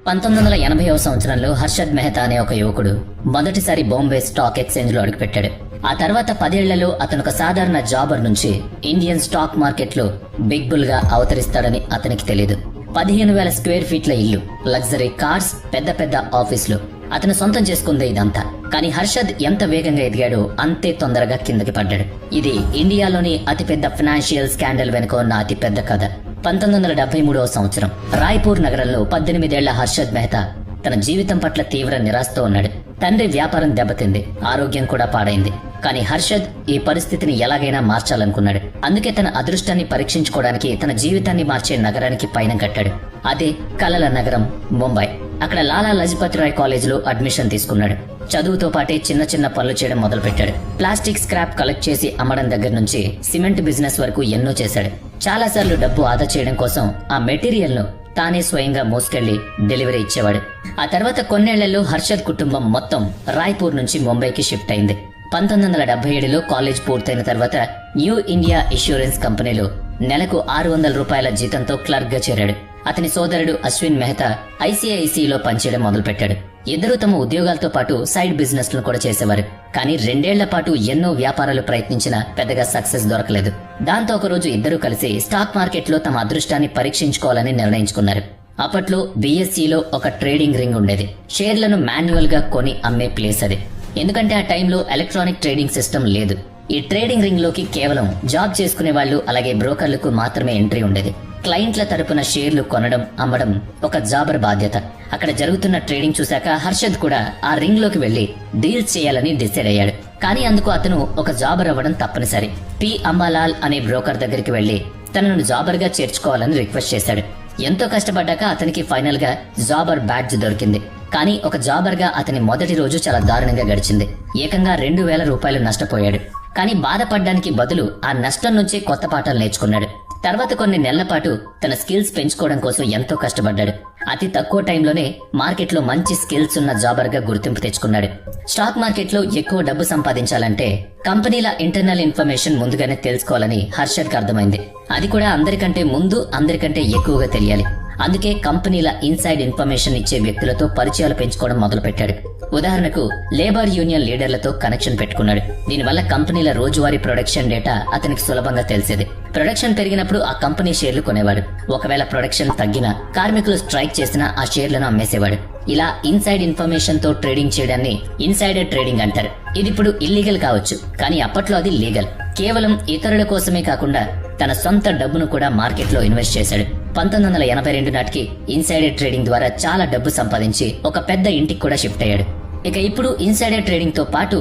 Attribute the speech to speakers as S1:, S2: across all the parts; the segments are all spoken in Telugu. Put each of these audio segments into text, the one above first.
S1: 1980వ సంవత్సరంలో హర్షద్ మెహతా అనే ఒక యువకుడు మొదటిసారి బాంబే స్టాక్ ఎక్స్చేంజ్ లో అడుగుపెట్టాడు. ఆ తర్వాత 10 ఏళ్లలో అతను ఒక సాధారణ జాబర్ నుంచి ఇండియన్ స్టాక్ మార్కెట్ లో బిగ్ బుల్ గా అవతరిస్తాడని అతనికి తెలియదు. 15,000 స్క్వేర్ ఫీట్ల ఇల్లు, లగ్జరీ కార్స్, పెద్ద పెద్ద ఆఫీసులు అతను సొంతం చేసుకుందే ఇదంతా. కానీ హర్షద్ ఎంత వేగంగా ఎదిగాడో అంతే తొందరగా కిందకి పడ్డాడు. ఇది ఇండియాలోని అతిపెద్ద ఫైనాన్షియల్ స్కాండల్ వెనుక ఉన్న అతిపెద్ద కథ. 1973వ సంవత్సరం రాయ్పూర్ నగరంలో 18 ఏళ్ల హర్షద్ మెహతా తన జీవితం పట్ల తీవ్ర నిరాశతో ఉన్నాడు. తండ్రి వ్యాపారం దెబ్బతింది, ఆరోగ్యం కూడా పాడైంది. కానీ హర్షద్ ఈ పరిస్థితిని ఎలాగైనా మార్చాలనుకున్నాడు. అందుకే తన అదృష్టాన్ని పరీక్షించుకోవడానికి తన జీవితాన్ని మార్చే నగరానికి పయనం కట్టాడు. అదే కలల నగరం ముంబై. అక్కడ లాలా లజపత్ రాయ్ కాలేజ్ లో అడ్మిషన్ తీసుకున్నాడు. చదువుతో పాటే చిన్న చిన్న పనులు చేయడం మొదలుపెట్టాడు. ప్లాస్టిక్ స్క్రాప్ కలెక్ట్ చేసి అమ్మడం దగ్గర నుంచి సిమెంట్ బిజినెస్ వరకు ఎన్నో చేశాడు. చాలా సార్లు డబ్బు ఆదా చేయడం కోసం ఆ మెటీరియల్ ను తానే స్వయంగా మోసుకెళ్లి డెలివరీ ఇచ్చేవాడు. ఆ తర్వాత కొన్నేళ్లలో హర్షద్ కుటుంబం మొత్తం రాయ్పూర్ నుంచి ముంబైకి షిఫ్ట్ అయింది. 1977లో కాలేజ్ పూర్తయిన తర్వాత న్యూ ఇండియా ఇన్సూరెన్స్ కంపెనీలో నెలకు 600 రూపాయల జీతంతో క్లర్క్ గా చేరాడు. అతని సోదరుడు అశ్విన్ మెహతా ఐసిఐసిలో పనిచేయడం మొదలుపెట్టాడు. ఇద్దరూ తమ ఉద్యోగాలతో పాటు సైడ్ బిజినెస్ లు కూడా చేసేవారు. కానీ 2 ఏళ్ల పాటు ఎన్నో వ్యాపారాలు ప్రయత్నించినా పెద్దగా సక్సెస్ దొరకలేదు. దాంతో ఒకరోజు ఇద్దరూ కలిసి స్టాక్ మార్కెట్ లో తమ అదృష్టాన్ని పరీక్షించుకోవాలని నిర్ణయించుకున్నారు. అప్పట్లో బిఎస్సిలో ఒక ట్రేడింగ్ రింగ్ ఉండేది. షేర్లను మాన్యువల్ గా కొని అమ్మే ప్లేస్ అది. ఎందుకంటే ఆ టైంలో ఎలక్ట్రానిక్ ట్రేడింగ్ సిస్టమ్ లేదు. ఈ ట్రేడింగ్ రింగ్ లోకి కేవలం జాబ్ చేసుకునే వాళ్ళు, అలాగే బ్రోకర్లకు మాత్రమే ఎంట్రీ ఉండేది. క్లయింట్ల తరపున షేర్లు కొనడం, అమ్మడం ఒక జాబర్ బాధ్యత. అక్కడ జరుగుతున్న ట్రేడింగ్ చూశాక హర్షద్ కూడా ఆ రింగ్ లోకి వెళ్లి డీల్స్ చేయాలని డిసైడ్ అయ్యాడు. కానీ అందుకు అతను ఒక జాబర్ అవ్వడం తప్పనిసరి. పి అంబాలాల్ అనే బ్రోకర్ దగ్గరికి వెళ్లి తనను జాబర్ గా చేర్చుకోవాలని రిక్వెస్ట్ చేశాడు. ఎంతో కష్టపడ్డాక అతనికి ఫైనల్ గా జాబర్ బ్యాడ్జ్ దొరికింది. కానీ ఒక జాబర్ గా అతని మొదటి రోజు చాలా దారుణంగా గడిచింది. ఏకంగా 2,000 రూపాయలు నష్టపోయాడు. కానీ బాధపడ్డానికి బదులు ఆ నష్టం నుంచే కొత్త పాఠాలు నేర్చుకున్నాడు. తర్వాత కొన్ని నెలల పాటు తన స్కిల్స్ పెంచుకోవడం కోసం ఎంతో కష్టపడ్డాడు. అతి తక్కువ టైంలోనే మార్కెట్ లో మంచి స్కిల్స్ ఉన్న జాబర్ గా గుర్తింపు తెచ్చుకున్నాడు. స్టాక్ మార్కెట్ లో ఎక్కువ డబ్బు సంపాదించాలంటే కంపెనీల ఇంటర్నల్ ఇన్ఫర్మేషన్ ముందుగానే తెలుసుకోవాలని హర్షద్ కు అర్థమైంది. అది కూడా అందరికంటే ముందు, అందరికంటే ఎక్కువగా తెలియాలి. అందుకే కంపెనీల ఇన్సైడ్ ఇన్ఫర్మేషన్ ఇచ్చే వ్యక్తులతో పరిచయాలు పెంచుకోవడం మొదలుపెట్టాడు. ఉదాహరణకు లేబర్ యూనియన్ లీడర్లతో కనెక్షన్ పెట్టుకున్నాడు. దీనివల్ల కంపెనీల రోజువారీ ప్రొడక్షన్ డేటా అతనికి సులభంగా తెలిసేది. ప్రొడక్షన్ పెరిగినప్పుడు ఆ కంపెనీ షేర్లు కొనేవాడు. ఒకవేళ ప్రొడక్షన్ తగ్గినా, కార్మికులు స్ట్రైక్ చేసినా ఆ షేర్లను అమ్మేసేవాడు. ఇలా ఇన్సైడ్ ఇన్ఫర్మేషన్ తో ట్రేడింగ్ చేయడాన్ని ఇన్సైడర్ ట్రేడింగ్ అంటారు. ఇది ఇప్పుడు ఇల్లీగల్ కావచ్చు, కానీ అప్పట్లో అది లీగల్. కేవలం ఇతరుల కోసమే కాకుండా తన సొంత డబ్బును కూడా మార్కెట్ లో ఇన్వెస్ట్ చేశాడు. 1982 నాటికి ఇన్సైడర్ ట్రేడింగ్ ద్వారా చాలా డబ్బు సంపాదించి ఒక పెద్ద ఇంటికి కూడా షిఫ్ట్ అయ్యాడు. ఇక ఇప్పుడు ఇన్సైడర్ ట్రేడింగ్ తో పాటు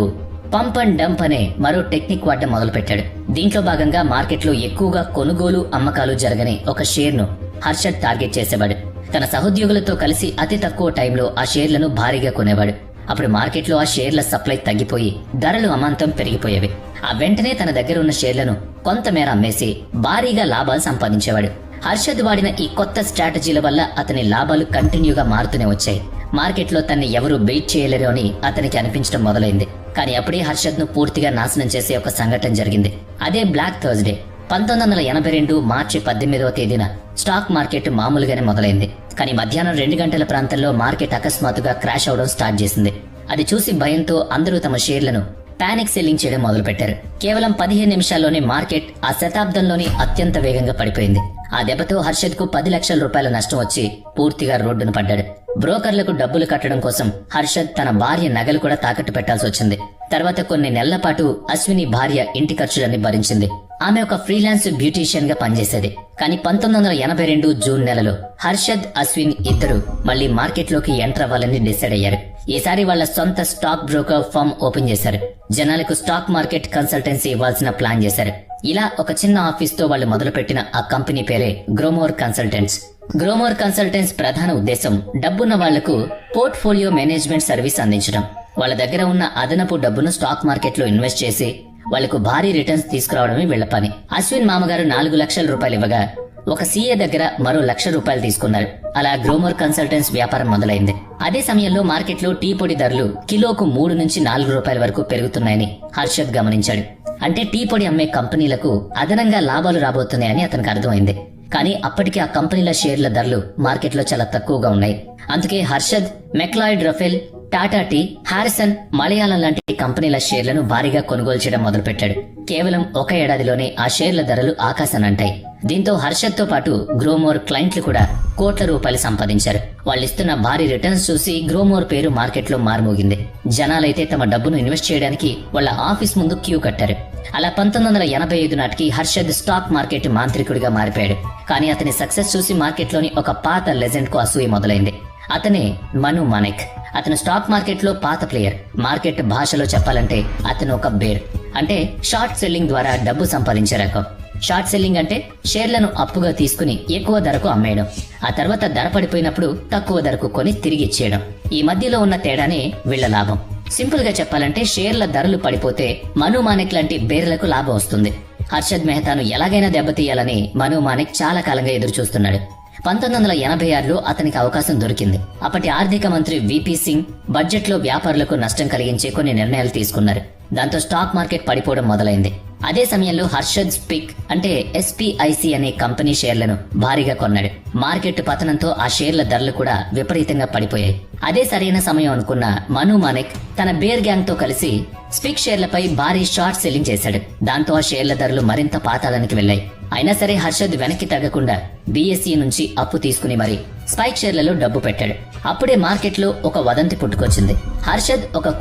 S1: పంప్ అండ్ డంప్ అనే మరో టెక్నిక్ వాడడం మొదలుపెట్టాడు. దీంట్లో భాగంగా మార్కెట్ లో ఎక్కువగా కొనుగోలు, అమ్మకాలు జరగని ఒక షేర్ ను హర్షద్ టార్గెట్ చేసేవాడు. తన సహోద్యోగులతో కలిసి అతి తక్కువ టైంలో ఆ షేర్లను భారీగా కొనేవాడు. అప్పుడు మార్కెట్ లో ఆ షేర్ల సప్లై తగ్గిపోయి ధరలు అమాంతం పెరిగిపోయేవి. ఆ వెంటనే తన దగ్గర ఉన్న షేర్లను కొంతమేర అమ్మేసి భారీగా లాభాలు సంపాదించేవాడు. హర్షద్ వాడిన ఈ కొత్త స్ట్రాటజీల వల్ల అతని లాభాలు కంటిన్యూగా మారుతూనే వచ్చాయి. మార్కెట్ లో తన్ని ఎవరూ బెయిట్ చేయలేరు అని అతనికి అనిపించడం మొదలైంది. కానీ అప్పుడే హర్షద్ ను పూర్తిగా నాశనం చేసే ఒక సంఘటన జరిగింది. అదే బ్లాక్ థర్స్డే. 1982 మార్చి 18వ తేదీన స్టాక్ మార్కెట్ మామూలుగానే మొదలైంది. కానీ మధ్యాహ్నం 2 గంటల ప్రాంతంలో మార్కెట్ అకస్మాత్తుగా క్రాష్ అవడం స్టార్ట్ చేసింది. అది చూసి భయంతో అందరూ తమ షేర్లను పానిక్ సెల్లింగ్ చేయడం మొదలుపెట్టారు. కేవలం 15 నిమిషాల్లోనే మార్కెట్ ఆ శతాబ్దంలోనే అత్యంత వేగంగా పడిపోయింది. ఆ దెబ్బతో హర్షద్ కు 10 లక్షల రూపాయల నష్టం వచ్చి పూర్తిగా రోడ్డును పడ్డాడు. బ్రోకర్లకు డబ్బులు కట్టడం కోసం హర్షద్ తన భార్య నగలు కూడా తాకట్టు పెట్టాల్సి వచ్చింది. తర్వాత కొన్ని నెలల పాటు అశ్విని భార్య ఇంటి ఖర్చులన్నీ భరించింది. ఆమె ఒక ఫ్రీలాన్స్ బ్యూటీషియన్ గా పనిచేసేది. కానీ 1982 జూన్ నెలలో హర్షద్, అశ్విన్ ఇద్దరు మళ్లీ మార్కెట్ లోకి ఎంటర్ అవ్వాలని డిసైడ్ అయ్యారు. ఈసారి వాళ్ల సొంత స్టాక్ బ్రోకర్ ఫర్మ్ ఓపెన్ చేశారు. జనాలకు స్టాక్ మార్కెట్ కన్సల్టెన్సీ ఇవ్వాల్సిన ప్లాన్ చేశారు. ఇలా ఒక చిన్న ఆఫీస్ తో వాళ్ళు మొదలుపెట్టిన ఆ కంపెనీ పేరే గ్రోమోర్ కన్సల్టెంట్స్. గ్రోమోర్ కన్సల్టెంట్స్ ప్రధాన ఉద్దేశం డబ్బున్న వాళ్లకు పోర్ట్ఫోలియో మేనేజ్మెంట్ సర్వీస్ అందించడం. వాళ్ళ దగ్గర ఉన్న అదనపు డబ్బును స్టాక్ మార్కెట్ లో ఇన్వెస్ట్ చేసి వాళ్లకు భారీ రిటర్న్స్ తీసుకురావడమే వీళ్ల పని. అశ్విన్ మామగారు 4 లక్షల రూపాయలు ఇవ్వగా ఒక సీఏ దగ్గర మరో 1,00,000 రూపాయలు తీసుకున్నారు. అలా గ్రోమోర్ కన్సల్టెంట్స్ వ్యాపారం మొదలైంది. అదే సమయంలో మార్కెట్ లో టీ పొడి ధరలు కిలోకు 3 నుంచి 4 రూపాయల వరకు పెరుగుతున్నాయని హర్షద్ గమనించాడు. అంటే టీ పొడి అమ్మే కంపెనీలకు అదనంగా లాభాలు రాబోతున్నాయని అతనికి అర్థమైంది. కానీ అప్పటికే ఆ కంపెనీల షేర్ల ధరలు మార్కెట్లో చాలా తక్కువగా ఉన్నాయి. అందుకే హర్షద్ McLeod Russel, Tata Tea, Harrison, Malayalam లాంటి కంపెనీల షేర్లను భారీగా కొనుగోలు చేయడం మొదలుపెట్టాడు. కేవలం ఒక ఏడాదిలోనే ఆ షేర్ల ధరలు ఆకాశానంటాయి. దీంతో హర్షద్ తో పాటు గ్రోమోర్ క్లయింట్లు కూడా కోట్ల రూపాయలు సంపాదించారు. వాళ్ళిస్తున్న భారీ రిటర్న్స్ చూసి గ్రోమోర్ పేరు మార్కెట్లో మారుమోగింది. జనాలైతే తమ డబ్బును ఇన్వెస్ట్ చేయడానికి వాళ్ళ ఆఫీస్ ముందు క్యూ కట్టారు. అలా 1985 నాటికి హర్షద్ స్టాక్ మార్కెట్ మాంత్రికుడిగా మారిపోయాడు. కానీ అతని సక్సెస్ చూసి మార్కెట్లోని ఒక పాత లెజెండ్ కు అసూయ మొదలైంది. అతనే మను మానెక్. అతను స్టాక్ మార్కెట్ లో పాత ప్లేయర్. మార్కెట్ భాషలో చెప్పాలంటే అతను ఒక బేర్. అంటే షార్ట్ సెల్లింగ్ ద్వారా డబ్బు సంపాదించే రకం. షార్ట్ సెల్లింగ్ అంటే షేర్లను అప్పుగా తీసుకుని ఎక్కువ ధరకు అమ్మేయడం, ఆ తర్వాత ధర పడిపోయినప్పుడు తక్కువ ధరకు కొని తిరిగి ఇచ్చేయడం. ఈ మధ్యలో ఉన్న తేడానే వీళ్ల లాభం. సింపుల్ గా చెప్పాలంటే షేర్ల ధరలు పడిపోతే మను మానెక్ లాంటి బేర్లకు లాభం వస్తుంది. హర్షద్ మెహతాను ఎలాగైనా దెబ్బతీయాలని మను మానెక్ చాలా కాలంగా ఎదురు చూస్తున్నాడు. 1986లో అతనికి అవకాశం దొరికింది. అప్పటి ఆర్థిక మంత్రి విపి సింగ్ బడ్జెట్ లో వ్యాపారులకు నష్టం కలిగించే కొన్ని నిర్ణయాలు తీసుకున్నారు. దాంతో స్టాక్ మార్కెట్ పడిపోవడం మొదలైంది. అదే సమయంలో హర్షద్ స్పిక్ అంటే ఎస్పీఐసి అనే కంపెనీ షేర్లను భారీగా కొన్నాడు. మార్కెట్ పతనంతో ఆ షేర్ల ధరలు కూడా విపరీతంగా పడిపోయాయి. అదే సరైన సమయం అనుకున్న మను మానెక్ తన బేర్ గ్యాంగ్ తో కలిసి స్పిక్ షేర్లపై భారీ షార్ట్ సెల్లింగ్ చేశాడు. దాంతో ఆ షేర్ల ధరలు మరింత పాతాళానికి వెళ్లాయి. అయినా సరే హర్షద్ వెనక్కి తగ్గకుండా బిఎస్ఈ నుంచి అప్పు తీసుకుని మరి స్పైక్ షేర్లలో డబ్బు పెట్టాడు. అప్పుడే మార్కెట్లో ఒక వదంతి పుట్టుకొచ్చింది. హర్షద్ ₹1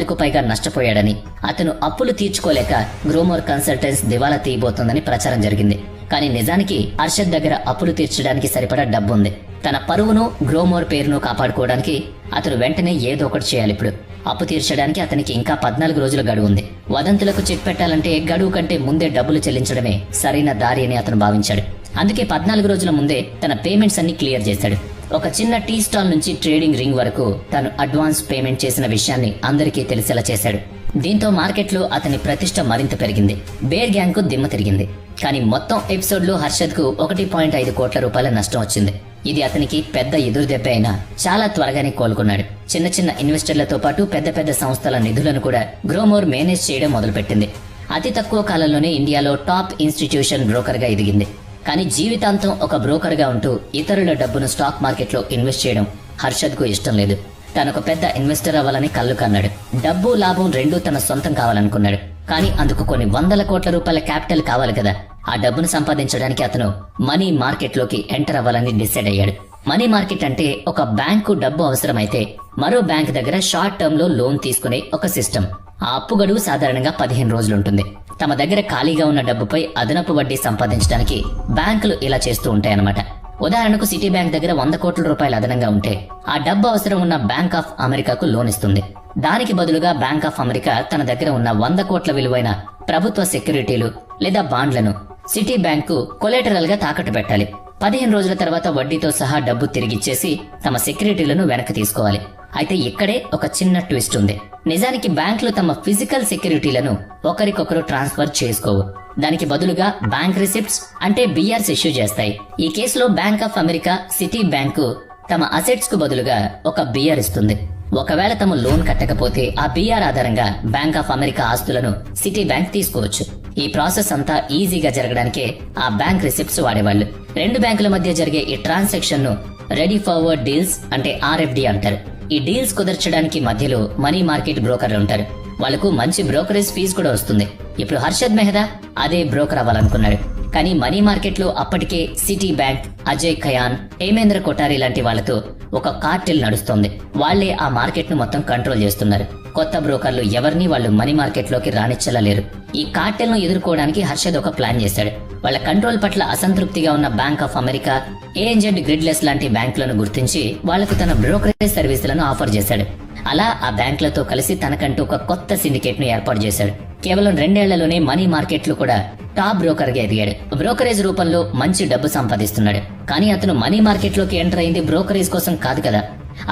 S1: కోటి పైగా నష్టపోయాడని, అతను అప్పులు తీర్చుకోలేక గ్రోమోర్ కన్సల్టెన్స్ దివాలా తీయబోతోందని ప్రచారం జరిగింది. కానీ నిజానికి హర్షద్ దగ్గర అప్పులు తీర్చడానికి సరిపడా డబ్బుంది. తన పరువును, గ్రోమోర్ పేరును కాపాడుకోవడానికి అతను వెంటనే ఏదో ఒకటి చేయాలి. ఇప్పుడు అప్పు తీర్చడానికి అతనికి ఇంకా 14 రోజుల గడువు ఉంది. వదంతులకు చెక్ పెట్టాలంటే గడువు కంటే ముందే డబ్బులు చెల్లించడమే సరైన దారి అని అతను భావించాడు. అందుకే 14 రోజుల ముందే తన పేమెంట్స్ అన్ని క్లియర్ చేశాడు. ఒక చిన్న టీ స్టాల్ నుంచి ట్రేడింగ్ రింగ్ వరకు తను అడ్వాన్స్ పేమెంట్ చేసిన విషయాన్ని అందరికీ తెలిసేలా చేశాడు. దీంతో మార్కెట్లో అతని ప్రతిష్ట మరింత పెరిగింది. బేర్ గ్యాంగ్ కు దిమ్మ తిరిగింది. కానీ మొత్తం ఎపిసోడ్ లో హర్షద్ కు ₹1.5 కోట్ల నష్టం వచ్చింది. ఇది అతనికి పెద్ద ఎదురుదెబ్బ అయినా చాలా త్వరగానే కోలుకున్నాడు. చిన్న చిన్న ఇన్వెస్టర్లతో పాటు పెద్ద పెద్ద సంస్థల నిధులను కూడా గ్రోమోర్ మేనేజ్ చేయడం మొదలుపెట్టింది. అతి తక్కువ కాలంలోనే ఇండియాలో టాప్ ఇన్స్టిట్యూషన్ బ్రోకర్ గా ఎదిగింది. కానీ జీవితాంతం ఒక బ్రోకర్ గా ఉంటూ ఇతరుల డబ్బును స్టాక్ మార్కెట్ లో ఇన్వెస్ట్ చేయడం హర్షద్ కు ఇష్టం లేదు. తనొక పెద్ద ఇన్వెస్టర్ అవ్వాలని కళ్ళు కన్నాడు. డబ్బు, లాభం రెండూ తన సొంతం కావాలనుకున్నాడు. కానీ అందుకు కొన్ని ₹100 కోట్ల క్యాపిటల్ కావాలి కదా. ఆ డబ్బును సంపాదించడానికి అతను మనీ మార్కెట్ లోకి ఎంటర్ అవ్వాలని డిసైడ్ అయ్యాడు. మనీ మార్కెట్ అంటే ఒక బ్యాంకు డబ్బు అవసరమైతే మరో బ్యాంక్ దగ్గర షార్ట్ టర్మ్ లో లోన్ తీసుకునే ఒక సిస్టమ్. ఆ అప్పు గడువు సాధారణంగా 15 రోజులు ఉంటుంది. తమ దగ్గర ఖాళీగా ఉన్న డబ్బుపై అదనపు వడ్డీ సంపాదించడానికి బ్యాంకులు ఇలా చేస్తూ ఉంటాయన్నమాట. ఉదాహరణకు సిటీ బ్యాంక్ దగ్గర ₹100 కోట్ల అదనంగా ఉంటే ఆ డబ్బు అవసరం ఉన్న బ్యాంక్ ఆఫ్ అమెరికాకు లోన్ ఇస్తుంది. దానికి బదులుగా బ్యాంక్ ఆఫ్ అమెరికా తన దగ్గర ఉన్న 100 కోట్ల విలువైన ప్రభుత్వ సెక్యూరిటీలు లేదా బాండ్లను సిటీ బ్యాంకు కొలేటరల్ గా తాకట్టు పెట్టాలి. 15 రోజుల తర్వాత వడ్డీతో సహా డబ్బు తిరిగిచ్చేసి తమ సెక్యూరిటీలను వెనక్కి తీసుకోవాలి. అయితే ఇక్కడే ఒక చిన్న ట్విస్ట్ ఉంది. నిజానికి బ్యాంకులు తమ ఫిజికల్ సెక్యూరిటీలను ఒకరికొకరు ట్రాన్స్ఫర్ చేసుకోవు. దానికి బదులుగా బ్యాంక్ రిసిప్ట్స్ అంటే బిఆర్స్ ఇష్యూ చేస్తాయి. ఈ కేసులో bank of America city bank తమ అసెట్స్ కు బదులుగా ఒక బిఆర్ ఇస్తుంది. ఒకవేళ తమ లోన్ కట్టకపోతే ఆ బిఆర్ ఆధారంగా బ్యాంక్ ఆఫ్ అమెరికా ఆస్తులను సిటీ బ్యాంక్ తీసుకోవచ్చు. ఈ ప్రాసెస్ అంతా ఈజీగా జరగడానికే ఆ బ్యాంక్ రిసిప్ట్స్ వాడేవాళ్లు. రెండు బ్యాంకుల మధ్య జరిగే ఈ ట్రాన్సాక్షన్ ను రెడీ ఫార్వర్డ్ డీల్స్ అంటే ఆర్ఎఫ్డి అంటారు. ఈ డీల్స్ కుదర్చడానికి మధ్యలో మనీ మార్కెట్ బ్రోకర్లు ఉంటారు. వాళ్లకు మంచి బ్రోకరేజ్ ఫీజు కూడా వస్తుంది. ఇప్పుడు హర్షద్ మెహతా అదే బ్రోకర్ అవ్వాలనుకున్నాడు. కానీ మనీ మార్కెట్ లో అప్పటికే సిటీ బ్యాంక్, అజయ్ ఖయాన్, హేమేంద్ర కొఠారి లాంటి వాళ్లతో ఒక కార్టెల్ నడుస్తోంది. వాళ్లే ఆ మార్కెట్ ను మొత్తం కంట్రోల్ చేస్తున్నారు. కొత్త బ్రోకర్లు ఎవరిని వాళ్ళు మనీ మార్కెట్ లోకి రానిచ్చలేరు. ఈ కార్టెల్ ను ఎదుర్కోవడానికి హర్షద్ ఒక ప్లాన్ చేశాడు. వాళ్ల కంట్రోల్ పట్ల అసంతృప్తిగా ఉన్న బ్యాంక్ ఆఫ్ అమెరికా, ఏఎన్జెడ్ గ్రిడ్లెస్ లాంటి బ్యాంకులను గుర్తించి వాళ్లకు తన బ్రోకరేజ్ సర్వీసులను ఆఫర్ చేశాడు. అలా ఆ బ్యాంకులతో కలిసి తనకంటూ ఒక కొత్త సిండికేట్ ను ఏర్పాటు చేశాడు. కేవలం 2 ఏళ్లలోనే మనీ మార్కెట్ లో కూడా టాప్ బ్రోకర్ గా ఎదిగాడు. బ్రోకరేజ్ రూపంలో మంచి డబ్బు సంపాదిస్తున్నాడు. కానీ అతను మనీ మార్కెట్ లోకి ఎంటర్ అయింది బ్రోకరేజ్ కోసం కాదు కదా.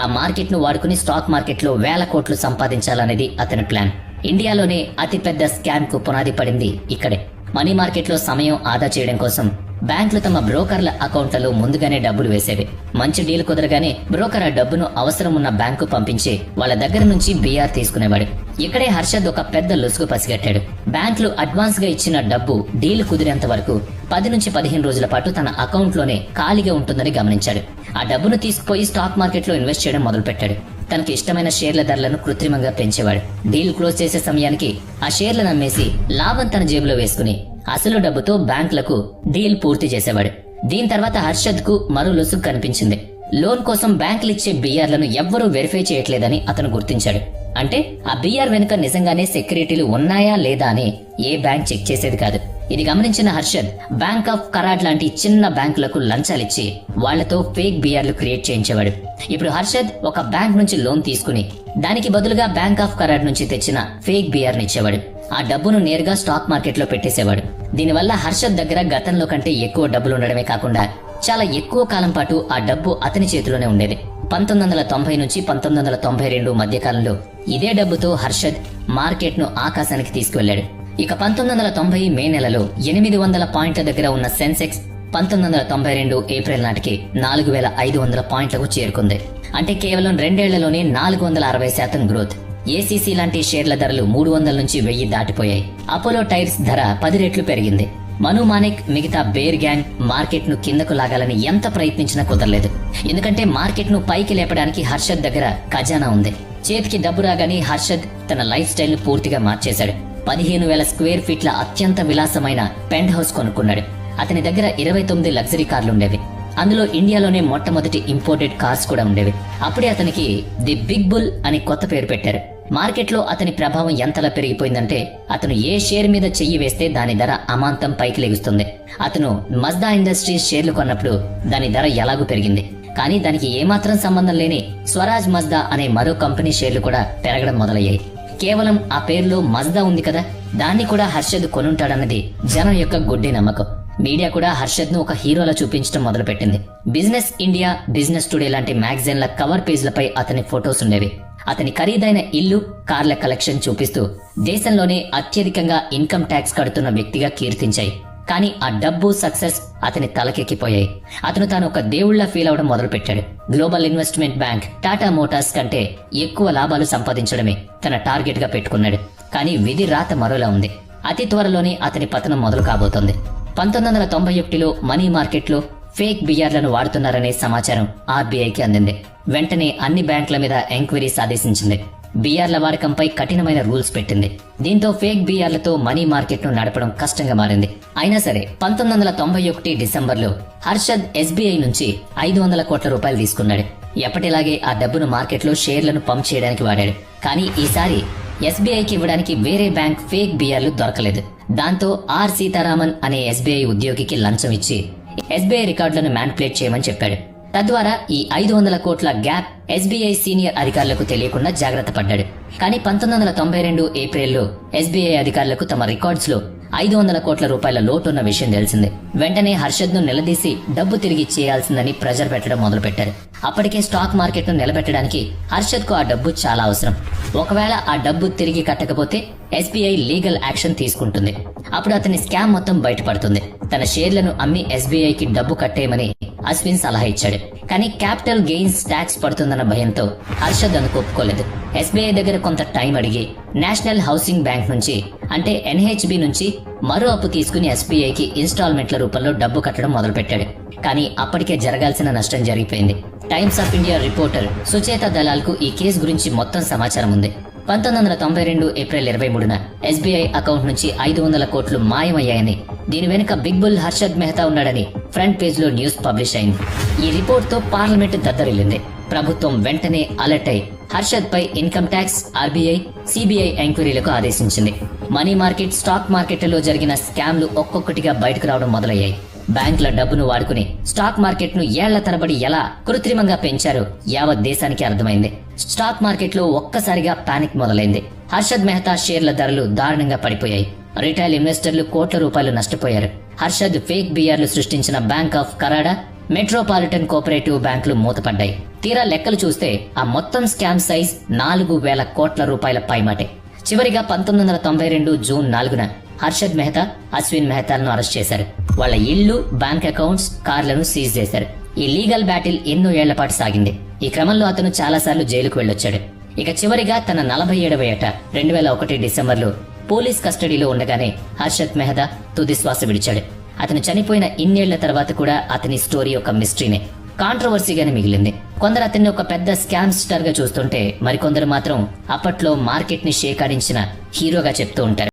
S1: ఆ మార్కెట్ ను వాడుకుని స్టాక్ మార్కెట్ లో వేల కోట్లు సంపాదించాలనేది అతని ప్లాన్. ఇండియాలోనే అతిపెద్ద స్కామ్ కు పునాది పడింది ఇక్కడే. మనీ మార్కెట్ లో సమయం ఆదా చేయడం కోసం బ్యాంకులు తమ బ్రోకర్ల అకౌంట్లలో ముందుగానే డబ్బులు వేసేవి. మంచి డీల్ కుదరగానే బ్రోకర్ ఆ డబ్బును అవసరం ఉన్న బ్యాంకు పంపించి వాళ్ళ దగ్గర నుంచి బీఆర్ తీసుకునేవాడు. ఇక్కడే హర్షద్ ఒక పెద్ద లొసుగు పసిగట్టాడు. బ్యాంకులు అడ్వాన్స్ గా ఇచ్చిన డబ్బు డీల్ కుదిరేంత వరకు 10 నుంచి 15 రోజుల పాటు తన అకౌంట్ లోనే ఖాళీగా ఉంటుందని గమనించాడు. ఆ డబ్బును తీసుకుపోయి స్టాక్ మార్కెట్ లో ఇన్వెస్ట్ చేయడం మొదలుపెట్టాడు. తనకి ఇష్టమైన షేర్ల ధరలను కృత్రిమంగా పెంచేవాడు. డీల్ క్లోజ్ చేసే సమయానికి ఆ షేర్లను అమ్మేసి లాభం తన జేబులో వేసుకుని అసలు డబ్బుతో బ్యాంకులకు డీల్ పూర్తి చేసేవాడు. దీని తర్వాత హర్షద్ కు మరో లొసుగు కనిపించింది. లోన్ కోసం బ్యాంకులు ఇచ్చే బీఆర్లను ఎవ్వరూ వెరిఫై చేయట్లేదని అతను గుర్తించాడు. అంటే ఆ బీఆర్ వెనుక నిజంగానే సెక్యూరిటీలు ఉన్నాయా లేదా అని ఏ బ్యాంక్ చెక్ చేసేది కాదు. ఇది గమనించిన హర్షద్ బ్యాంక్ ఆఫ్ కరాడ్ లాంటి చిన్న బ్యాంకులకు లంచాలిచ్చి వాళ్లతో ఫేక్ బీఆర్లు క్రియేట్ చేయించేవాడు. ఇప్పుడు హర్షద్ ఒక బ్యాంక్ నుంచి లోన్ తీసుకుని దానికి బదులుగా బ్యాంక్ ఆఫ్ కరాడ్ నుంచి తెచ్చిన ఫేక్ బీఆర్ని ఇచ్చేవాడు. ఆ డబ్బును నేరుగా స్టాక్ మార్కెట్ లో పెట్టేసేవాడు. దీనివల్ల హర్షద్ దగ్గర గతంలో కంటే ఎక్కువ డబ్బులు ఉండడమే కాకుండా చాలా ఎక్కువ కాలం పాటు ఆ డబ్బు అతని చేతిలోనే ఉండేది. 1990 నుంచి 1992 మధ్య కాలంలో ఇదే డబ్బుతో హర్షద్ మార్కెట్ ను ఆకాశానికి తీసుకువెళ్లాడు. ఇక 1990 మే నెలలో 800 పాయింట్ల దగ్గర ఉన్న సెన్సెక్స్ 1992 ఏప్రిల్ నాటికి 4500 పాయింట్లకు చేరుకుంది. అంటే కేవలం 2 ఏళ్లలోనే 460% గ్రోత్. ఏసీసీ లాంటి షేర్ల ధరలు 300 నుంచి 1000 దాటిపోయాయి. అపోలో టైర్స్ ధర 10 రెట్లు పెరిగింది. మను మానిక్ మిగతా బేర్ గ్యాంగ్ మార్కెట్ ను కిందకు లాగాలని ఎంత ప్రయత్నించినా కుదరలేదు. ఎందుకంటే మార్కెట్ ను పైకి లేపడానికి హర్షద్ దగ్గర ఖజానా ఉంది. చేతికి డబ్బు రాగానే హర్షద్ తన లైఫ్ స్టైల్ ను పూర్తిగా మార్చేశాడు. 15,000 స్క్వేర్ ఫీట్ల అత్యంత విలాసమైన పెంట్ హౌస్ కొనుక్కున్నాడు. అతని దగ్గర 29 లగ్జరీ కార్లుండేవి. అందులో ఇండియాలోనే మొట్టమొదటి ఇంపోర్టెడ్ కార్స్ కూడా ఉండేవి. అప్పుడే అతనికి ది బిగ్ బుల్ అని కొత్త పేరు పెట్టారు. మార్కెట్ లో అతని ప్రభావం ఎంతలా పెరిగిపోయిందంటే అతను ఏ షేర్ మీద చెయ్యి వేస్తే దాని ధర అమాంతం పైకి లెగుస్తుంది. అతను మజ్దా ఇండస్ట్రీస్ షేర్లు కొన్నప్పుడు దాని ధర ఎలాగూ పెరిగింది. కానీ దానికి ఏమాత్రం సంబంధం లేని స్వరాజ్ మజ్దా అనే మరో కంపెనీ షేర్లు కూడా పెరగడం మొదలయ్యాయి. కేవలం ఆ పేరులో మజ్దా ఉంది కదా, దాన్ని కూడా హర్షద్ కొనుంటాడన్నది జనం యొక్క గుడ్డి నమ్మకం. మీడియా కూడా హర్షద్ ను ఒక హీరోలా చూపించడం మొదలుపెట్టింది. బిజినెస్ ఇండియా, బిజినెస్ టుడే లాంటి మ్యాగజైన్ల కవర్ పేజ్లపై అతని ఫొటోస్ ఉండేవి. అతని ఖరీదైన ఇల్లు, కార్ల కలెక్షన్ చూపిస్తూ దేశంలోనే అత్యధికంగా ఇన్కమ్ ట్యాక్స్ కడుతున్న వ్యక్తిగా కీర్తించాయి. కానీ ఆ డబ్బు, సక్సెస్ అతని తలకెక్కిపోయాయి. అతను తాను ఒక దేవుళ్లా ఫీల్ అవడం మొదలుపెట్టాడు. Global investment bank, Tata Motors కంటే ఎక్కువ లాభాలు సంపాదించడమే తన టార్గెట్ గా పెట్టుకున్నాడు. కానీ విధి రాత మరోలా ఉంది. అతి త్వరలోనే అతని పతనం మొదలు కాబోతోంది. 1991లో మనీ మార్కెట్లో ఫేక్ బీఆర్లను వాడుతున్నారనే సమాచారం ఆర్బీఐకి అందింది. వెంటనే అన్ని బ్యాంకుల మీద ఎంక్వైరీస్ ఆదేశించింది. బీఆర్ల వాడకంపై కఠినమైన రూల్స్ పెట్టింది. దీంతో ఫేక్ బీఆర్లతో మనీ మార్కెట్ ను నడపడం కష్టంగా మారింది. అయినా సరే 1991 డిసెంబర్లో హర్షద్ ఎస్బీఐ నుంచి 500 కోట్ల రూపాయలు తీసుకున్నాడు. ఎప్పటిలాగే ఆ డబ్బును మార్కెట్లో షేర్లను పంప్ చేయడానికి వాడాడు. కానీ ఈసారి ఎస్బీఐకి ఇవ్వడానికి వేరే బ్యాంక్ ఫేక్ బీఆర్లు దొరకలేదు. దాంతో ఆర్ సీతారామన్ అనే ఎస్బీఐ ఉద్యోగికి లంచం ఇచ్చి ఎస్బీఐ రికార్డులను మ్యానిపులేట్ చేయమని చెప్పాడు. తద్వారా ఈ 500 కోట్ల గ్యాప్ ఎస్బీఐ సీనియర్ అధికారులకు తెలియకుండా జాగ్రత్త పడ్డాడు. కానీ 1992 ఏప్రిల్లో ఎస్బీఐ అధికారులకు తమ రికార్డ్స్ లో 500 కోట్ల రూపాయల లోటున్న విషయం తెలిసింది. వెంటనే హర్షద్ ను నిలదీసి డబ్బు తిరిగి చేయాల్సిందని ప్రెజర్ పెట్టడం మొదలుపెట్టారు. అప్పటికే స్టాక్ మార్కెట్ ను నిలబెట్టడానికి హర్షద్ కు ఆ డబ్బు చాలా అవసరం. ఒకవేళ ఆ డబ్బు తిరిగి కట్టకపోతే ఎస్బీఐ లీగల్ యాక్షన్ తీసుకుంటుంది. అప్పుడు అతని స్కామ్ మొత్తం బయటపడుతుంది. తన షేర్లను అమ్మి ఎస్బీఐకి డబ్బు కట్టేయమని అశ్విన్ సలహా ఇచ్చాడు. కానీ క్యాపిటల్ గెయిన్స్ ట్యాక్స్ పడుతుందన్న భయంతో హర్షద్ అందుకు ఒప్పుకోలేదు. ఎస్బీఐ దగ్గర కొంత టైం అడిగి నేషనల్ హౌసింగ్ బ్యాంక్ నుంచి అంటే ఎన్హెచ్బి నుంచి మరో అప్పు తీసుకుని ఎస్బీఐకి ఇన్స్టాల్మెంట్ల రూపంలో డబ్బు కట్టడం మొదలుపెట్టాడు. కానీ అప్పటికే జరగాల్సిన నష్టం జరిగిపోయింది. Times of India reporter Sucheta Dalal కు ఈ కేసు గురించి మొత్తం సమాచారం ఉంది. 1992 ఏప్రిల్ 23న ఎస్బీఐ అకౌంట్ నుంచి 500 కోట్లు మాయమయ్యాయని, దీని వెనుక బిగ్ బుల్ హర్షద్ మెహతా ఉన్నాడని ఫ్రంట్ పేజ్ లో న్యూస్ పబ్లిష్ అయింది. ఈ రిపోర్ట్ తో పార్లమెంట్ దద్దరిల్లింది. ప్రభుత్వం వెంటనే అలర్ట్ అయి హర్షద్ పై ఇన్కమ్ ట్యాక్స్, ఆర్బీఐ, సిబిఐ ఎంక్వైరీలకు ఆదేశించింది. మనీ మార్కెట్, స్టాక్ మార్కెట్లలో జరిగిన స్కామ్లు ఒక్కొక్కటిగా బయటకు రావడం మొదలయ్యాయి. బ్యాంకుల డబ్బును వాడుకుని స్టాక్ మార్కెట్ ను ఏళ్ల తరబడి ఎలా కృత్రిమంగా పెంచారో యావత్ దేశానికి అర్థమైంది. స్టాక్ మార్కెట్ లో ఒక్కసారిగా పానిక్ మొదలైంది. హర్షద్ మెహతా షేర్ల ధరలు దారుణంగా పడిపోయాయి. రిటైల్ ఇన్వెస్టర్లు కోట్ల రూపాయలు నష్టపోయారు. హర్షద్ ఫేక్ బీఆర్లు సృష్టించిన బ్యాంక్ ఆఫ్ కరాడా, మెట్రోపాలిటన్ కోఆపరేటివ్ బ్యాంకులు మూతపడ్డాయి. తీరా లెక్కలు చూస్తే ఆ మొత్తం స్కామ్ సైజ్ 4,000 కోట్ల రూపాయల పైమాటే. చివరిగా 1992 జూన్ 4న హర్షద్ మెహతా, అశ్విన్ మెహతాలను అరెస్ట్ చేశారు. వాళ్ళ ఇళ్లు, బ్యాంక్ అకౌంట్స్, కార్లను సీజ్ చేశారు. ఈ లీగల్ బ్యాటిల్ ఎన్నో ఏళ్ల పాటు సాగింది. ఈ క్రమంలో అతను చాలాసార్లు జైలుకు వెళ్ళొచ్చాడు. ఇక చివరిగా తన 47వ ఏట 2001 డిసెంబర్లో పోలీస్ కస్టడీలో ఉండగానే హర్షద్ మెహతా తుది శ్వాస విడిచాడు. అతను చనిపోయిన ఇన్నేళ్ల తర్వాత కూడా అతని స్టోరీ ఒక మిస్టరీనే, కాంట్రవర్సీగానే మిగిలింది. కొందరు అతన్ని ఒక పెద్ద స్కామ్ స్టార్ గా చూస్తుంటే, మరికొందరు మాత్రం అప్పట్లో మార్కెట్ ని షేకాడించిన హీరోగా చెప్తూ ఉంటారు.